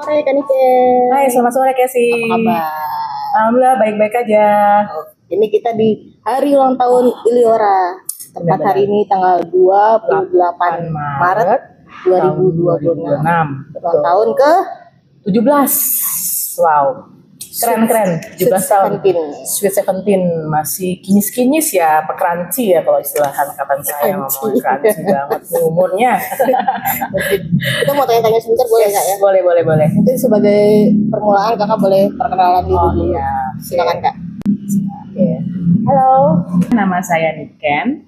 sore Kak Nike. Hai, selamat sore Casey. Apa kabar? Alhamdulillah baik-baik aja. Ini kita di hari ulang tahun Iliora. Tepat hari ini tanggal 28 Maret 2026. Ulang tahun ke 17. Wow. Keren-keren. 17 tahun. Sweet 17 masih kinyis-kinyis ya, pekranci ya kalau istilah angkatan saya ngomong kranci banget umurnya. Kita mau tanya-tanya sebentar boleh nggak ya? Boleh. Mungkin sebagai permulaan kakak boleh perkenalan diri dulu. Iya. Silakan Kak. Oke. Halo, nama saya Niken.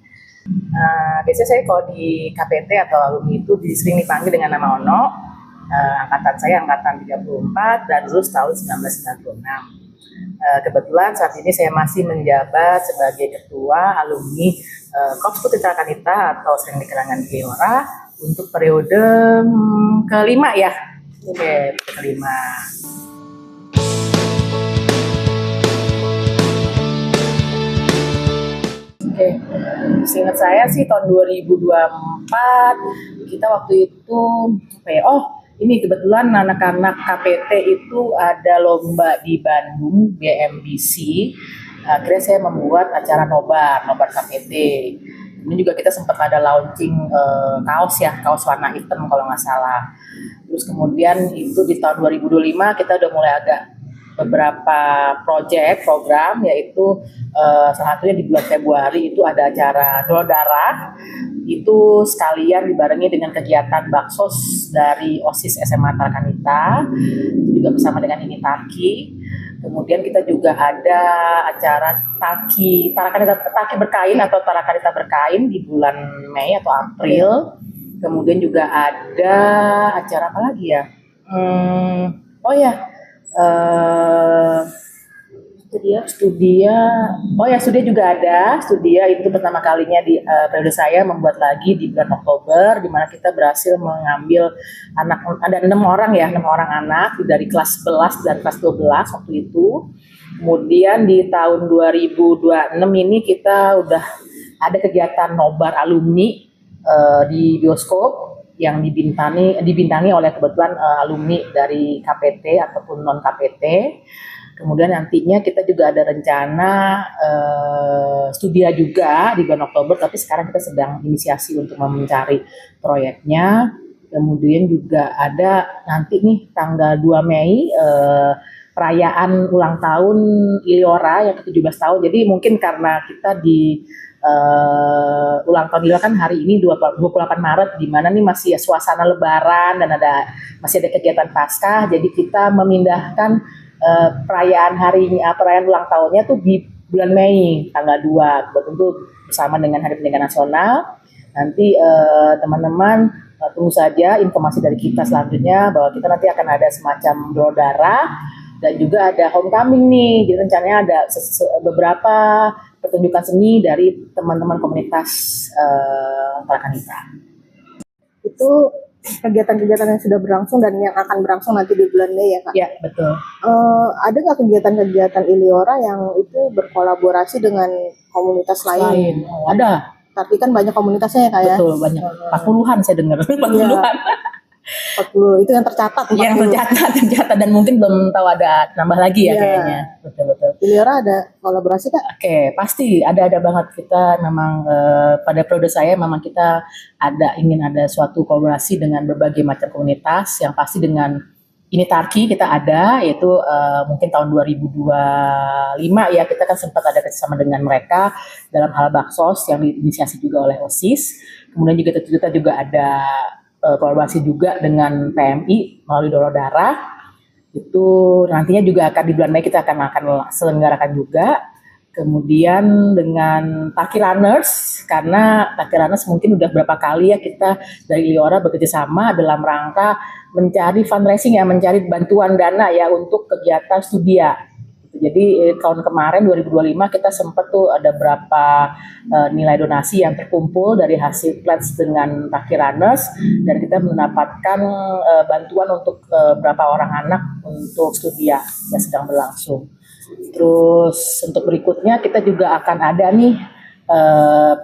Biasanya saya kalau di KPT atau alumni itu sering dipanggil dengan nama Ono. Angkatan saya angkatan 34 dan lulus tahun 1996. Kebetulan saat ini saya masih menjabat sebagai ketua alumni Korps Putri Tarakanita atau sering dikenal Iliora untuk periode kelima ya. Oke, kelima. Oke, seingat saya sih tahun 2024 kita waktu itu ini kebetulan anak-anak KPT itu ada lomba di Bandung BMBC. Akhirnya saya membuat acara nobar KPT. Ini juga kita sempat ada launching kaos warna hitam kalau nggak salah. Terus kemudian itu di tahun 2025 kita udah mulai agak beberapa program, yaitu salah satunya di bulan Februari itu ada acara donor darah, itu sekalian dibarengi dengan kegiatan baksos dari OSIS SMA Tarakanita, juga bersama dengan ini Taki. Kemudian kita juga ada acara Taki berkain atau Tarakanita berkain di bulan Mei atau April. Kemudian juga ada acara apa lagi ya? Studia juga ada. Studia itu pertama kalinya di periode saya membuat lagi di bulan Oktober, di mana kita berhasil mengambil ada 6 orang anak dari kelas 11 dan kelas 12 waktu itu. Kemudian di tahun 2026 ini kita udah ada kegiatan nobar alumni di bioskop yang dibintangi oleh kebetulan alumni dari KPT ataupun non KPT. Kemudian nantinya kita juga ada rencana studia juga di bulan Oktober, tapi sekarang kita sedang inisiasi untuk mencari proyeknya. Kemudian juga ada nanti nih tanggal 2 Mei perayaan ulang tahun Iliora yang ke-17 tahun. Jadi mungkin karena kita di ulang tahun Iliora kan hari ini 28 Maret, di mana nih masih suasana lebaran dan masih ada kegiatan Paskah. Jadi kita memindahkan perayaan ulang tahunnya tuh di bulan Mei tanggal 2, tentu bersama dengan Hari Pendidikan Nasional. Nanti teman-teman tunggu saja informasi dari kita selanjutnya bahwa kita nanti akan ada semacam donor darah dan juga ada homecoming nih. Jadi rencananya ada beberapa pertunjukan seni dari teman-teman komunitas Tarakanita. Itu kegiatan-kegiatan yang sudah berlangsung dan yang akan berlangsung nanti di bulan Mei ya Kak? Ya, betul. Ada nggak kegiatan-kegiatan Iliora yang itu berkolaborasi dengan komunitas lain? Ada. Tapi kan banyak komunitasnya ya Kak ya? Betul, banyak. 40-an saya dengar. 40-an. 40, itu yang tercatat. 40. Yang tercatat dan mungkin belum tahu ada nambah lagi ya kayaknya. Betul. Iliora ada kolaborasi Kak? Oke, pasti ada banget. Kita memang pada periode saya memang kita ingin ada suatu kolaborasi dengan berbagai macam komunitas, yang pasti dengan ini Tarki kita ada, yaitu mungkin tahun 2025 ya, kita kan sempat ada kerjasama dengan mereka dalam hal baksos yang diinisiasi juga oleh OSIS. Kemudian juga kita juga ada kolaborasi juga dengan PMI melalui donor darah. Itu nantinya juga akan di bulan Mei kita akan selenggarakan juga. Kemudian dengan Taki Runners, karena Taki Runners mungkin udah berapa kali ya kita dari Iliora bekerja sama dalam rangka mencari fundraising ya, mencari bantuan dana ya untuk kegiatan studia. Jadi tahun kemarin 2025 kita sempat tuh ada berapa nilai donasi yang terkumpul dari hasil pledge dengan Taki Runners, dan kita mendapatkan bantuan untuk berapa orang anak untuk studia yang sedang berlangsung. Terus untuk berikutnya kita juga akan ada nih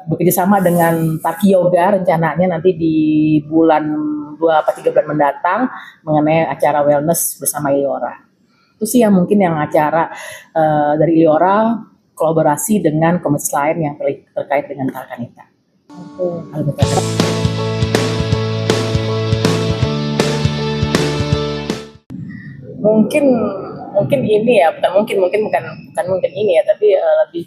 bekerja sama dengan Taki Yoga, rencananya nanti di bulan 2 atau 3 bulan mendatang mengenai acara wellness bersama Iliora. Itu sih yang mungkin yang acara dari Iliora kolaborasi dengan komunitas lain yang terkait dengan Talkanita. Mungkin ini ya, bukan mungkin ini ya, tapi lebih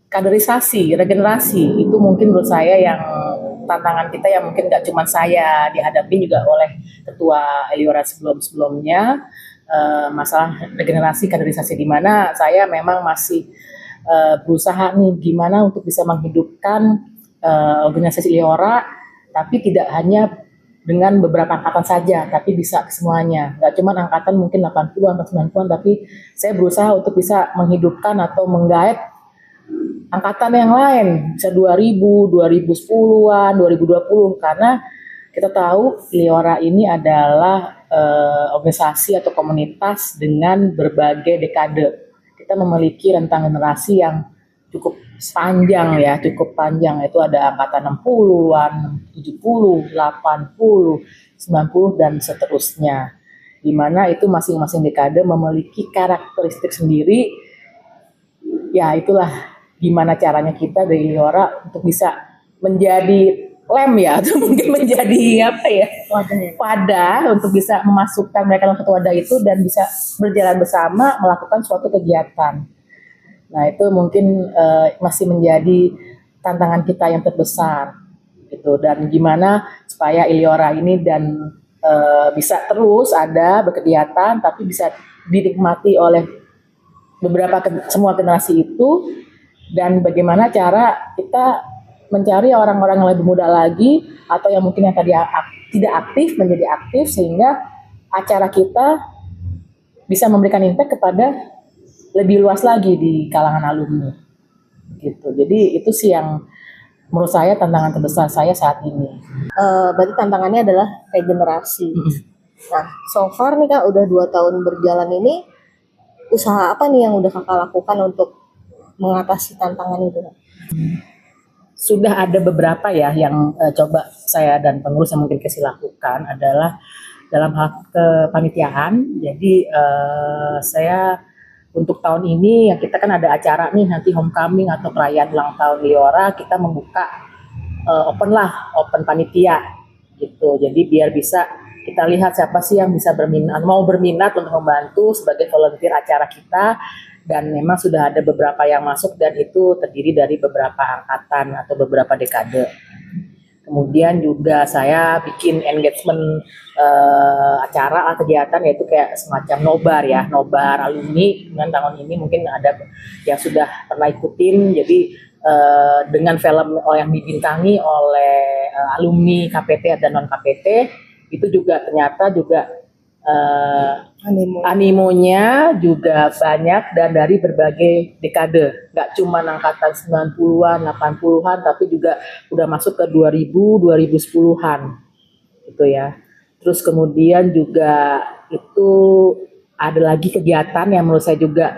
kaderisasi, regenerasi itu mungkin menurut saya yang tantangan kita yang mungkin nggak cuma saya dihadapi juga oleh ketua Iliora sebelumnya, masalah regenerasi kaderisasi di mana saya memang masih berusaha nih gimana untuk bisa menghidupkan organisasi Iliora, tapi tidak hanya dengan beberapa angkatan saja, tapi bisa semuanya. Nggak cuma angkatan mungkin 80-an atau 90-an, tapi saya berusaha untuk bisa menghidupkan atau menggait angkatan yang lain, bisa 2000, 2010-an, 2020, karena kita tahu Iliora ini adalah organisasi atau komunitas dengan berbagai dekade. Kita memiliki rentang generasi yang cukup panjang ya, itu ada angkatan 60-an, 70, 80, 90 dan seterusnya. Di mana itu masing-masing dekade memiliki karakteristik sendiri. Ya, itulah gimana caranya kita dari Iliora untuk bisa menjadi lem ya, atau mungkin menjadi apa ya, wadah untuk bisa memasukkan mereka dalam satu wadah itu dan bisa berjalan bersama melakukan suatu kegiatan. Nah, itu mungkin masih menjadi tantangan kita yang terbesar gitu, dan gimana supaya Iliora ini dan bisa terus ada berkegiatan tapi bisa dinikmati oleh semua generasi itu, dan bagaimana cara kita mencari orang-orang yang lebih muda lagi atau yang mungkin yang tadi tidak aktif menjadi aktif, sehingga acara kita bisa memberikan impact kepada lebih luas lagi di kalangan alumni gitu. Jadi itu sih yang menurut saya tantangan terbesar saya saat ini. Berarti tantangannya adalah regenerasi. Nah, so far nih Kak, udah 2 tahun berjalan ini, usaha apa nih yang udah Kakak lakukan untuk mengatasi tantangan itu? Sudah ada beberapa ya yang coba saya dan pengurus yang mungkin kasih lakukan adalah dalam hal kepanitiaan. Jadi saya untuk tahun ini yang kita kan ada acara nih nanti homecoming atau perayaan ulang tahun Iliora, kita membuka open panitia gitu. Jadi biar bisa kita lihat siapa sih yang bisa mau berminat untuk membantu sebagai volunteer acara kita. Dan memang sudah ada beberapa yang masuk dan itu terdiri dari beberapa angkatan atau beberapa dekade. Kemudian juga saya bikin engagement acara kegiatan, yaitu kayak semacam nobar alumni. Dengan tahun ini mungkin ada yang sudah pernah ikutin, jadi dengan film yang dibintangi oleh alumni KPT dan non KPT, itu juga ternyata juga animonya juga banyak dan dari berbagai dekade, nggak cuma angkatan 90-an, 80-an, tapi juga udah masuk ke 2000, 2010-an gitu ya. Terus kemudian juga itu ada lagi kegiatan yang menurut saya juga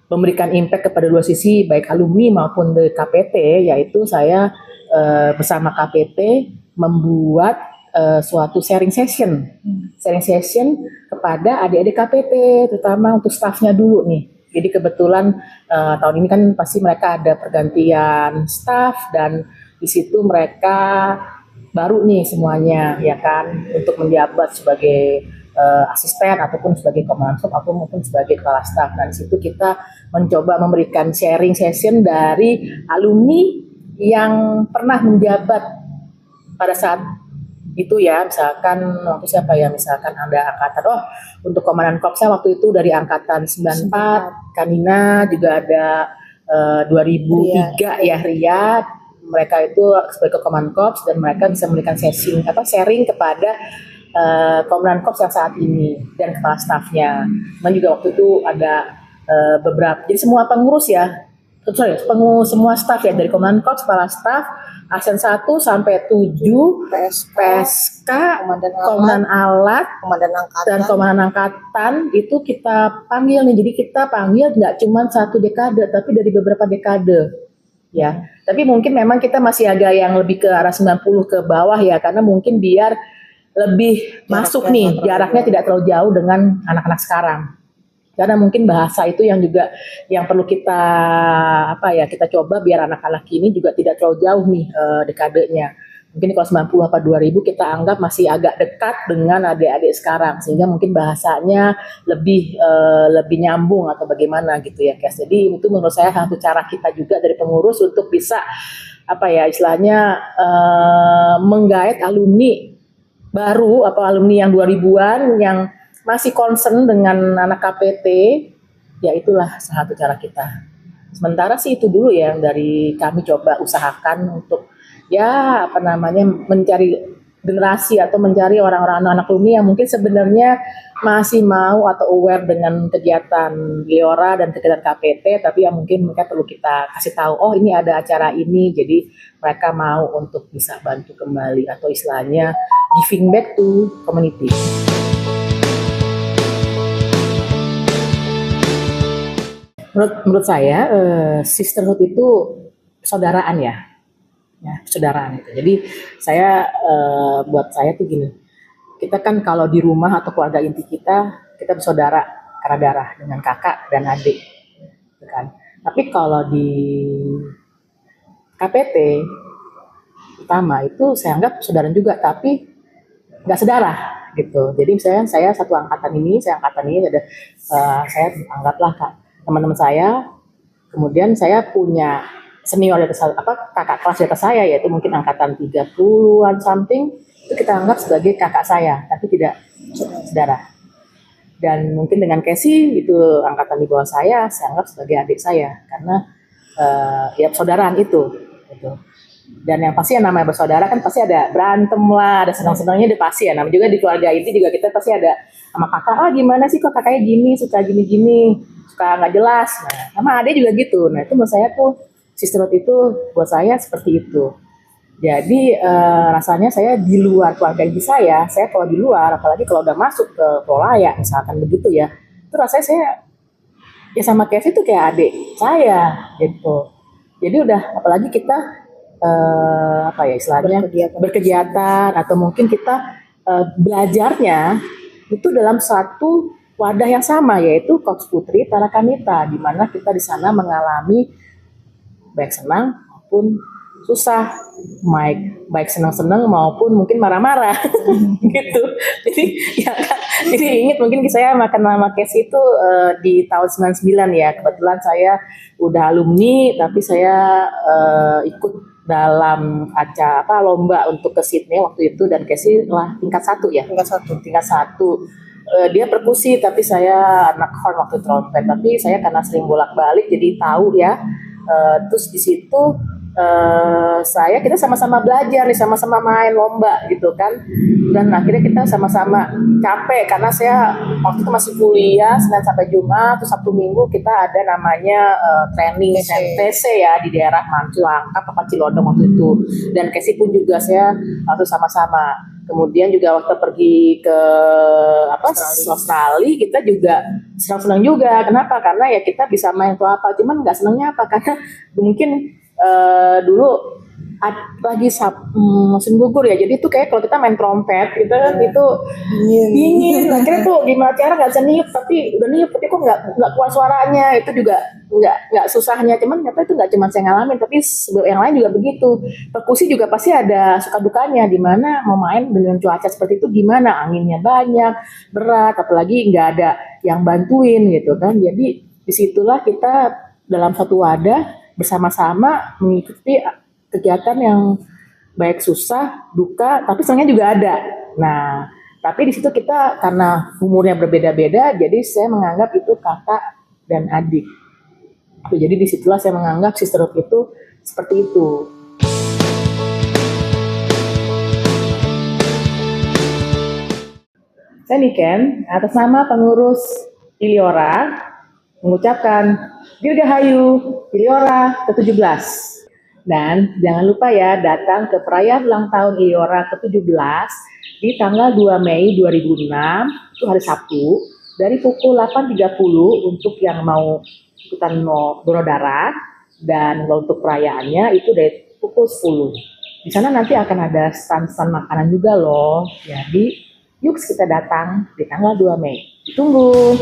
memberikan impact kepada dua sisi, baik alumni maupun dari KPT, yaitu saya bersama KPT membuat suatu sharing session kepada adik-adik KPT, terutama untuk staffnya dulu nih. Jadi kebetulan tahun ini kan pasti mereka ada pergantian staff dan di situ mereka baru nih semuanya ya kan, untuk menjabat sebagai asisten ataupun sebagai komandan ataupun mungkin sebagai kepala staff. Dan di situ kita mencoba memberikan sharing session dari alumni yang pernah menjabat pada saat itu ya, misalkan waktu siapa ya, misalkan ada angkatan, untuk komandan korpsnya waktu itu dari angkatan 94, Kanina juga ada 2003 ya Ria, mereka itu sebagai komandan korps dan mereka bisa memberikan sharing kepada komandan korps yang saat ini dan kepala stafnya. Dan juga waktu itu ada beberapa, jadi semua pengurus ya, semua staf ya, dari komandan korps, kepala staf, ASN 1 sampai 7, PSK, komandan alat, dan komandan angkatan itu kita panggil nih. Jadi kita panggil nggak cuma satu dekade, tapi dari beberapa dekade ya. Tapi mungkin memang kita masih agak yang lebih ke arah 90 ke bawah ya, karena mungkin biar lebih masuk nih, jaraknya tidak terlalu jauh dengan anak-anak sekarang. Karena mungkin bahasa itu yang juga yang perlu kita kita coba biar anak-anak ini juga tidak terlalu jauh nih dekadenya. Mungkin kalau 90 apa 2000 kita anggap masih agak dekat dengan adik-adik sekarang, sehingga mungkin bahasanya lebih nyambung atau bagaimana gitu ya, Kes. Jadi itu menurut saya satu cara kita juga dari pengurus untuk bisa istilahnya menggait alumni baru atau alumni yang 2000-an yang masih concern dengan anak KPT, ya itulah salah satu cara kita. Sementara sih itu dulu ya yang dari kami coba usahakan untuk mencari generasi atau mencari orang-orang anak alumni yang mungkin sebenarnya masih mau atau aware dengan kegiatan Iliora dan kegiatan KPT, tapi yang mungkin mereka perlu kita kasih tahu, oh ini ada acara ini, jadi mereka mau untuk bisa bantu kembali atau istilahnya giving back to community. Menurut saya sisterhood itu persaudaraan ya, persaudaraan itu. Jadi buat saya tuh gini, kita kan kalau di rumah atau keluarga inti kita bersaudara karena darah dengan kakak dan adik, gitu kan. Tapi kalau di KPT utama itu saya anggap saudara juga, tapi nggak sedarah gitu. Jadi misalnya saya angkatan ini ada saya anggaplah teman-teman saya, kemudian saya punya senior di atas kakak kelas di atas saya, yaitu mungkin angkatan 30-an something, itu kita anggap sebagai kakak saya, tapi tidak saudara. Dan mungkin dengan Casey itu angkatan di bawah saya anggap sebagai adik saya, karena persaudaraan itu gitu. Dan yang pasti yang namanya bersaudara kan pasti ada berantem lah, ada senang-senangnya, ada pasti ya. Namanya juga di keluarga inti juga kita pasti ada sama kakak, gimana sih kok kakaknya gini, suka gini-gini, suka nggak jelas. Nah, sama adik juga gitu. Nah itu menurut saya tuh sisterhood itu buat saya seperti itu. Jadi rasanya saya di luar keluarga inti saya kalau di luar, apalagi kalau udah masuk ke Polaya misalkan begitu ya, itu rasanya saya ya sama Casey itu kayak adik saya gitu. Jadi udah apalagi kita istilahnya berkegiatan atau mungkin kita belajarnya itu dalam satu wadah yang sama, yaitu Coach Putri Tarakanita, di mana kita di sana mengalami baik senang maupun susah, baik senang-senang maupun mungkin marah-marah gitu. Jadi ingat mungkin saya makan nama Casey itu di tahun 99 ya. Kebetulan saya udah alumni, tapi saya ikut dalam lomba untuk ke Sydney waktu itu, dan Casey lah tingkat 1 ya. Tingkat 1. Dia perkusi, tapi saya anak horn waktu trompet. Tapi saya karena sering bolak-balik jadi tahu ya. Terus di situ kita sama-sama belajar nih, sama-sama main lomba gitu kan, dan akhirnya kita sama-sama capek karena saya waktu itu masih kuliah Senin sampai Jumat, terus Sabtu Minggu kita ada namanya training TC ya di daerah Mancilangkap apa Cilodong waktu itu, dan Casey pun juga saya waktu sama-sama. Kemudian juga waktu pergi ke Australia kita juga senang-senang juga. Kenapa? Karena ya kita bisa main tuh cuman nggak senangnya karena mungkin dulu lagi musim gugur ya, jadi tuh kayak kalau kita main trompet kita kan itu dingin. Akhirnya tuh gimana cara nggak bisa niup, tapi udah niup tapi kok nggak kuat suaranya. Itu juga nggak susahnya, cuman ternyata itu nggak cuma saya ngalamin, tapi yang lain juga begitu. Perkusi juga pasti ada suka dukanya, di mana mau main dengan cuaca seperti itu gimana, anginnya banyak, berat, apalagi nggak ada yang bantuin gitu kan. Jadi disitulah kita dalam satu wadah bersama-sama mengikuti kegiatan yang baik susah, duka, tapi senangnya juga ada. Nah, tapi di situ kita karena umurnya berbeda-beda, jadi saya menganggap itu kakak dan adik. Jadi disitulah saya menganggap sisterhood itu seperti itu. Saya Niken, atas nama pengurus Iliora, mengucapkan Dirgahayu Iliora ke-17. Dan jangan lupa ya datang ke perayaan ulang tahun Iliora ke-17 di tanggal 2 Mei 2006, itu hari Sabtu, dari pukul 8.30 untuk yang mau ikutan donor darah, Dan kalau untuk perayaannya itu dari pukul 10. Di sana nanti akan ada stand-stand makanan juga loh. Jadi yuk kita datang di tanggal 2 Mei. Ditunggu.